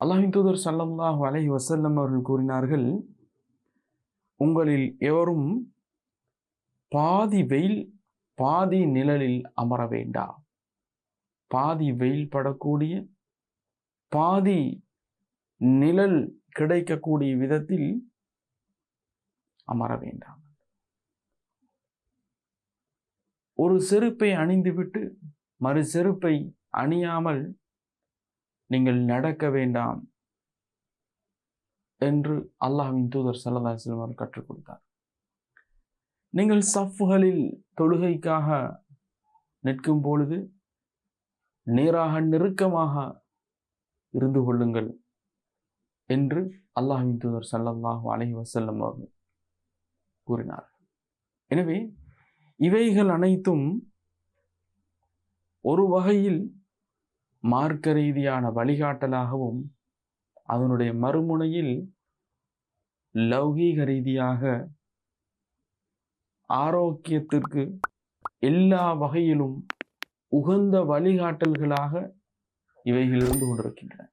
அல்லாஹ்வின் தூதர் ஸல்லல்லாஹு அலைஹி வஸல்லம் அவர்கள் கூறினார்கள், உங்களில் எவரும் பாதி வெயில் பாதி நிழலில் அமர வேண்டாம். பாதி வெயில் படக்கூடிய பாதி நிழல் கிடைக்கக்கூடிய விதத்தில் அமர வேண்டாம். ஒரு செருப்பை அணிந்துவிட்டு மறு செருப்பை அணியாமல் நீங்கள் நடக்க வேண்டாம் என்று அல்லாஹ்வின் தூதர் ஸல்லல்லாஹு அலைஹி வஸல்லம் அவர்கள் கற்றுக் கொடுத்தார். நீங்கள் சஃப்களில் தொழுகைக்காக நிற்கும் பொழுது நேராக நெருக்கமாக இருந்து கொள்ளுங்கள் என்று அல்லாஹ்வின் தூதர் ஸல்லல்லாஹு அலைஹி வஸல்லம் அவர்கள் கூறினார். எனவே இவைகள் அனைத்தும் ஒரு வகையில் மார்க்க ரீதியான வழிகாட்டலாகவும் அதனுடைய மறுமுனையில் லௌகீக ரீதியாக ஆரோக்கியத்திற்கு எல்லா வகையிலும் உகந்த வழிகாட்டல்களாக இவைகள் இருந்து கொண்டிருக்கின்றன.